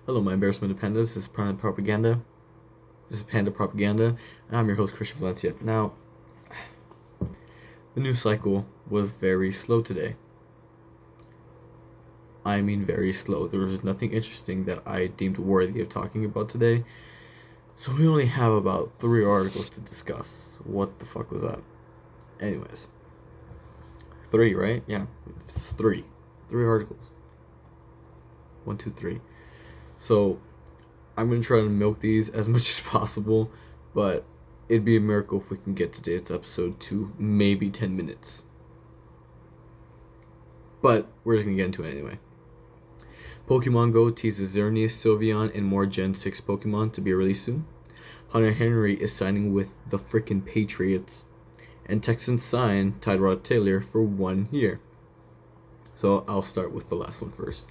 Hello, my embarrassment of pandas. This is Panda Propaganda. This is Panda Propaganda, and I'm your host, Christian Valencia. Now, the news cycle was very slow today. I mean, very slow. There was nothing interesting that I deemed worthy of talking about today. So we only have about 3 articles to discuss. What the fuck was that? Anyways. 3, right? Yeah, it's 3. 3 articles. 1, 2, 3. So I'm going to try to milk these as much as possible, but it'd be a miracle if we can get today's episode to maybe 10 minutes. But we're just going to get into it anyway. Pokemon Go teases Xerneas, Sylveon, and more Gen 6 Pokemon to be released soon. Hunter Henry is signing with the frickin' Patriots. And Texans sign Tyrod Taylor for 1 year. So I'll start with the last one first.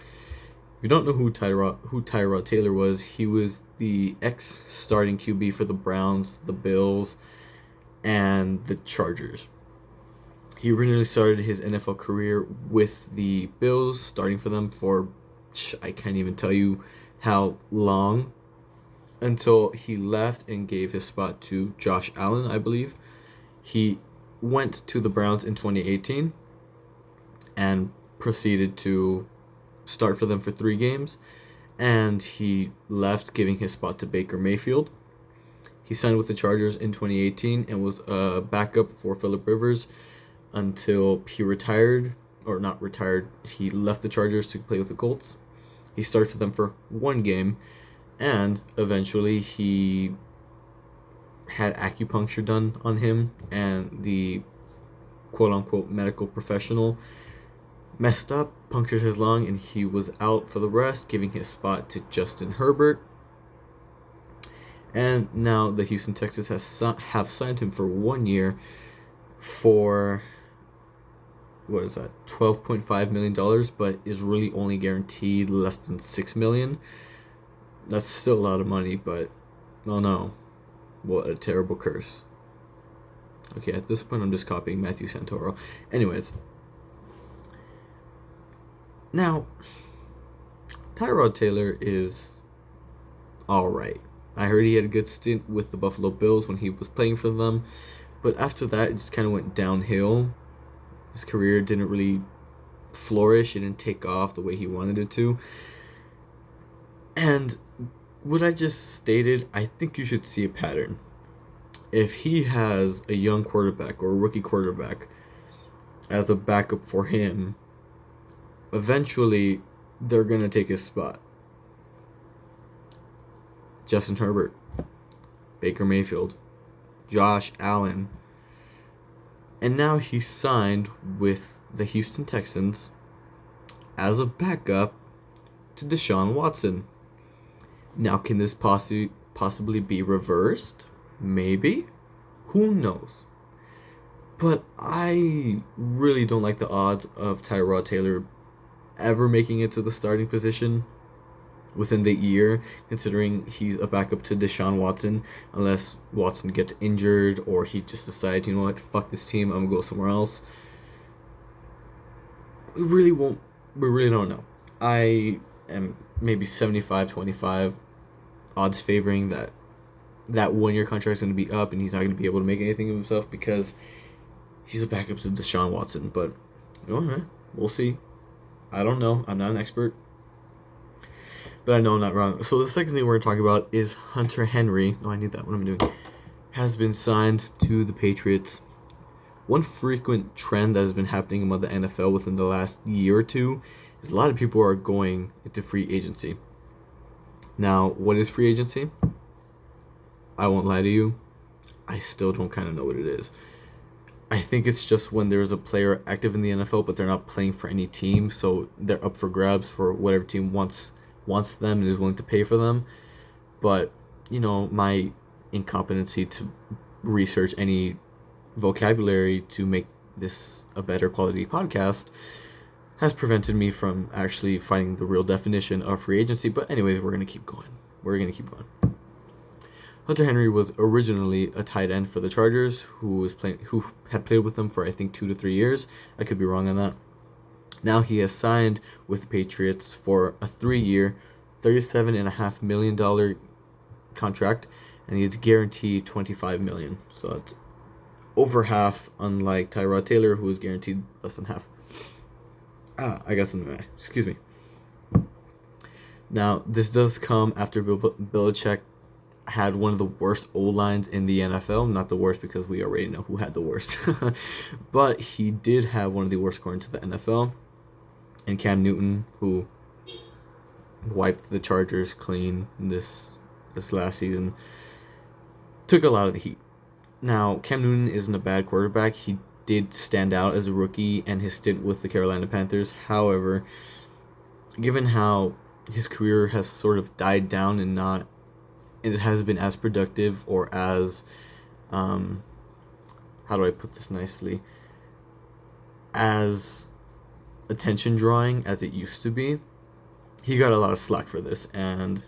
If you don't know who Tyrod Taylor was, he was the ex-starting QB for the Browns, the Bills, and the Chargers. He originally started his NFL career with the Bills, starting for them for, I can't even tell you how long, until he left and gave his spot to Josh Allen, I believe. He went to the Browns in 2018 and proceeded to start for them for 3 games, and he left, giving his spot to Baker Mayfield. He signed with the Chargers in 2018 and was a backup for Phillip Rivers until he retired, or not retired, he left the Chargers to play with the Colts. He started for them for 1 game, and eventually he had acupuncture done on him, and the quote-unquote medical professional messed up, punctured his lung, and he was out for the rest, giving his spot to Justin Herbert. And now the Houston Texans have signed him for 1 year for, what is that, $12.5 million, but is really only guaranteed less than $6 million. That's still a lot of money, but oh no, what a terrible curse. Okay, at this point I'm just copying Matthew Santoro. Anyways, now Tyrod Taylor is alright. I heard he had a good stint with the Buffalo Bills when he was playing for them, but after that it just kind of went downhill. His career didn't really flourish, it didn't take off the way he wanted it to. And what I just stated, I think you should see a pattern. If he has a young quarterback or a rookie quarterback as a backup for him, eventually they're going to take his spot. Justin Herbert, Baker Mayfield, Josh Allen. And now he's signed with the Houston Texans as a backup to Deshaun Watson. Now, can this possibly be reversed? Maybe. Who knows? But I really don't like the odds of Tyrod Taylor ever making it to the starting position within the year, considering he's a backup to Deshaun Watson, unless Watson gets injured or he just decides, you know what, fuck this team, I'm gonna go somewhere else. We really don't know. I am maybe 75-25 odds favoring that 1 year contract is going to be up and he's not going to be able to make anything of himself because he's a backup to Deshaun Watson. But alright, we'll see. I don't know. I'm not an expert, but I know I'm not wrong. So the second thing we're going to talk about is Hunter Henry. Oh, I need that. What am I doing? Has been signed to the Patriots. One frequent trend that has been happening among the NFL within the last year or two is a lot of people are going into free agency. Now, what is free agency? I won't lie to you, I still don't kind of know what it is. I think it's just when there's a player active in the NFL, but they're not playing for any team, so they're up for grabs for whatever team wants them and is willing to pay for them. But, you know, my incompetency to research any vocabulary to make this a better quality podcast has prevented me from actually finding the real definition of free agency. But anyways, we're going to keep going. Hunter Henry was originally a tight end for the Chargers, who had played with them for I think 2 to 3 years. I could be wrong on that. Now he has signed with the Patriots for a 3-year, $37.5 million contract, and he's guaranteed $25 million. So that's over half, unlike Tyrod Taylor, who is guaranteed less than half. I got something. Excuse me. Now, this does come after Belichick had one of the worst O-lines in the NFL. Not the worst, because we already know who had the worst. But he did have one of the worst according to the NFL. And Cam Newton, who wiped the Chargers clean this last season, took a lot of the heat. Now, Cam Newton isn't a bad quarterback. He did stand out as a rookie and his stint with the Carolina Panthers. However, given how his career has sort of died down and it hasn't been as productive or as, how do I put this nicely, as attention drawing as it used to be, he got a lot of slack for this. And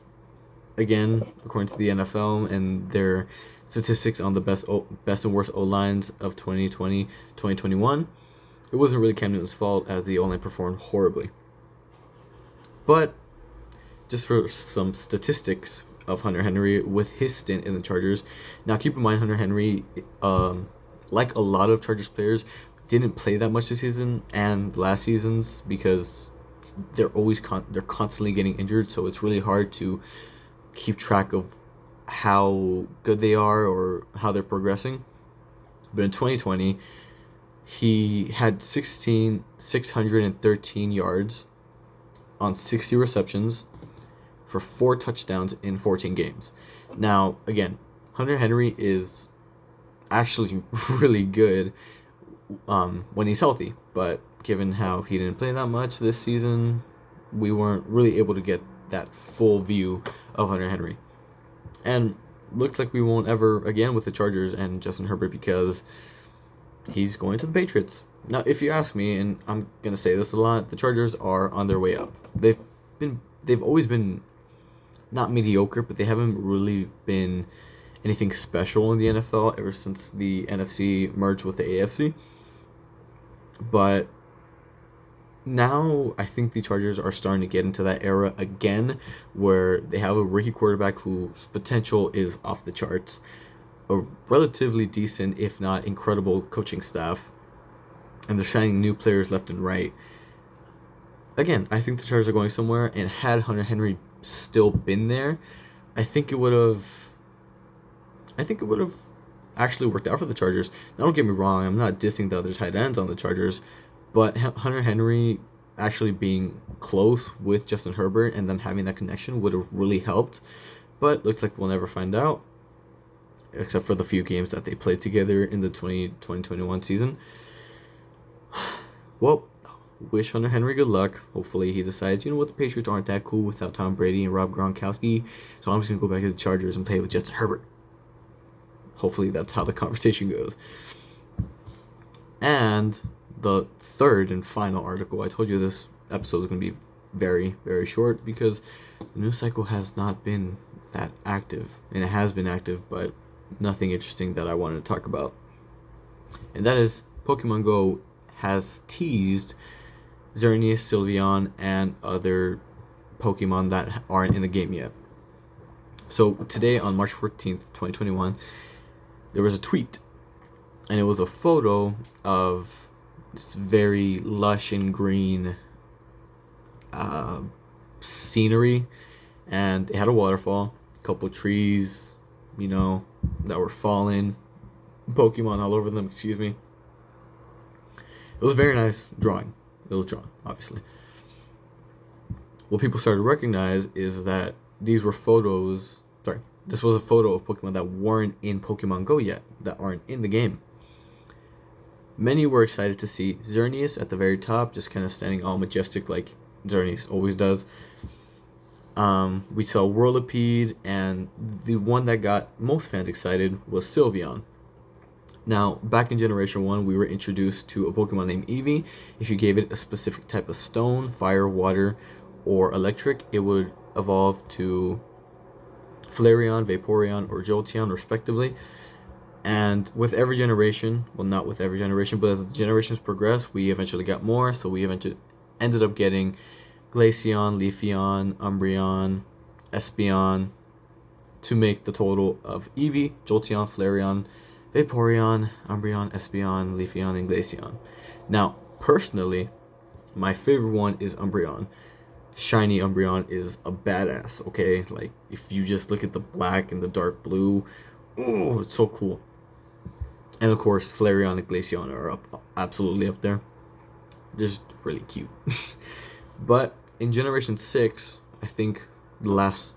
again, according to the NFL and their statistics on the best and worst O-lines of 2020, 2021, it wasn't really Cam Newton's fault, as the O-line performed horribly. But just for some statistics of Hunter Henry with his stint in the Chargers. Now, keep in mind, Hunter Henry, like a lot of Chargers players, didn't play that much this season and last season's, because they're constantly getting injured. So it's really hard to keep track of how good they are or how they're progressing. But in 2020, he had 613 yards on 60 receptions for 4 touchdowns in 14 games. Now, again, Hunter Henry is actually really good when he's healthy, but given how he didn't play that much this season, we weren't really able to get that full view of Hunter Henry. And looks like we won't ever again with the Chargers and Justin Herbert, because he's going to the Patriots. Now, if you ask me, and I'm going to say this a lot, the Chargers are on their way up. They've always been not mediocre, but they haven't really been anything special in the NFL ever since the NFC merged with the AFC. But now I think the Chargers are starting to get into that era again, where they have a rookie quarterback whose potential is off the charts, a relatively decent, if not incredible, coaching staff, and they're signing new players left and right. Again, I think the Chargers are going somewhere, and had Hunter Henry still been there, I think it would have actually worked out for the Chargers. Now, don't get me wrong, I'm not dissing the other tight ends on the Chargers, but Hunter Henry actually being close with Justin Herbert and them having that connection would have really helped. But looks like we'll never find out, except for the few games that they played together in the 2021 season. Well, wish Hunter Henry good luck. Hopefully he decides, you know what, the Patriots aren't that cool without Tom Brady and Rob Gronkowski, so I'm just going to go back to the Chargers and play with Justin Herbert. Hopefully that's how the conversation goes. And the third and final article, I told you this episode is going to be very, very short, because the news cycle has not been that active, and it has been active, but nothing interesting that I wanted to talk about. And that is Pokemon Go has teased Xerneas, Sylveon, and other Pokemon that aren't in the game yet. So today, on March 14th, 2021, there was a tweet, and it was a photo of this very lush and green scenery, and it had a waterfall, a couple trees, that were falling, Pokemon all over them, excuse me. It was a very nice drawing. It was drawn, obviously. What people started to recognize is that this was a photo of Pokemon that weren't in Pokemon Go yet, that aren't in the game. Many were excited to see Xerneas at the very top, just kind of standing all majestic like Xerneas always does. We saw Whirlipede, and the one that got most fans excited was Sylveon. Now, back in Generation 1, we were introduced to a Pokemon named Eevee. If you gave it a specific type of stone, fire, water, or electric, it would evolve to Flareon, Vaporeon, or Jolteon, respectively. And with every generation, well, not with every generation, but as the generations progressed, we eventually got more. So we eventually ended up getting Glaceon, Leafeon, Umbreon, Espeon, to make the total of Eevee, Jolteon, Flareon, Vaporeon, Umbreon, Espeon, Leafeon, and Glaceon. Now, personally, my favorite one is Umbreon. Shiny Umbreon is a badass, okay? Like, if you just look at the black and the dark blue, oh, it's so cool. And of course, Flareon and Glaceon are absolutely up there. Just really cute. But in Generation 6, I think the last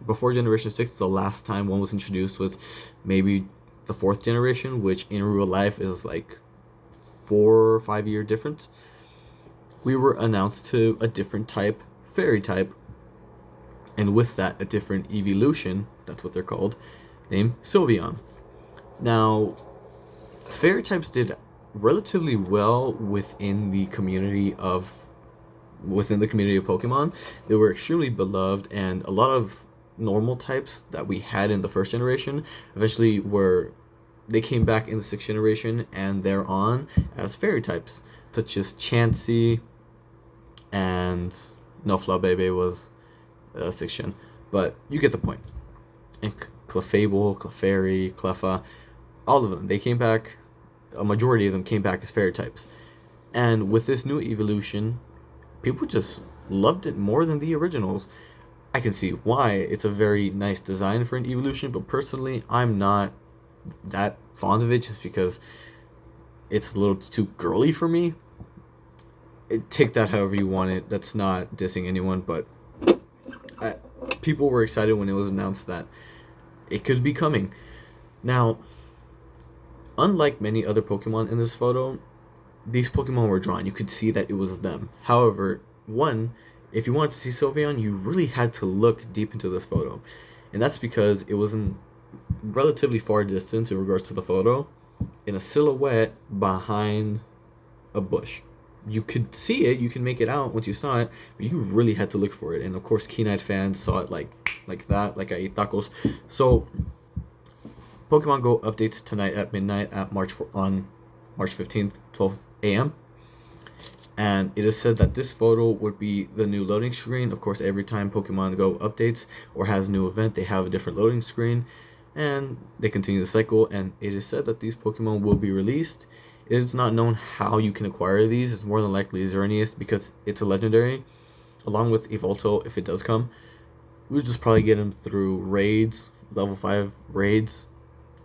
before Generation 6, the last time one was introduced was maybe the 4th generation, which in real life is like 4 or 5 year difference. We were announced to a different type, fairy type, and with that a different evolution, that's what they're called, named Sylveon. Now, fairy types did relatively well within the community of Pokemon. They were extremely beloved, and a lot of normal types that we had in the 1st generation eventually they came back in the 6th generation, and they're on as fairy types, such as Chansey and no, Flabebe was 6th gen, but you get the point. And Clefable, Clefairy, Cleffa, all of them, they came back. A majority of them came back as fairy types, and with this new evolution, people just loved it more than the originals. I can see why. It's a very nice design for an evolution, but personally, I'm not that fond of it just because it's a little too girly for me. Take that however you want it. That's not dissing anyone, but people were excited when it was announced that it could be coming. Now, unlike many other Pokemon in this photo, these Pokemon were drawn. You could see that it was them. However, if you wanted to see Sylveon, you really had to look deep into this photo. And that's because it was in relatively far distance in regards to the photo, in a silhouette behind a bush. You could see it, you can make it out once you saw it, but you really had to look for it. And of course, keen-eyed fans saw it like that, like I eat tacos. So, Pokemon Go updates tonight at midnight on March 15th, 12 a.m. And it is said that this photo would be the new loading screen. Of course, every time Pokemon Go updates or has a new event, they have a different loading screen, and they continue the cycle. And it is said that these Pokemon will be released. It is not known how you can acquire these. It's more than likely Xerneas because it's a legendary, along with Evolto if it does come. We'll just probably get them through raids, level 5 raids,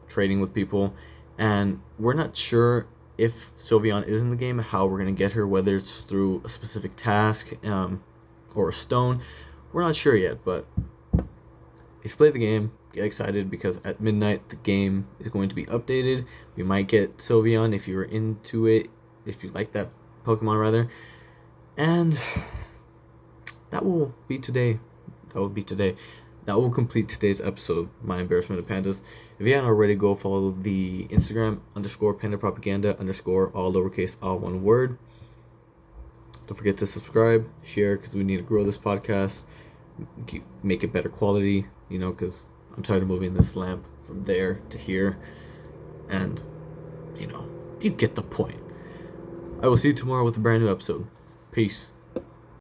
trading with people, and we're not sure if Sylveon is in the game, how we're going to get her, whether it's through a specific task or a stone. We're not sure yet, but if you play the game, get excited because at midnight the game is going to be updated. We might get Sylveon if you're into it, if you like that Pokemon rather. And that will be today. That will complete today's episode, My Embarrassment of Pandas. If you haven't already, go follow the Instagram _Panda Propaganda _ all lowercase, all one word. Don't forget to subscribe, share, because we need to grow this podcast, make it better quality, because I'm tired of moving this lamp from there to here. And, you get the point. I will see you tomorrow with a brand new episode. Peace.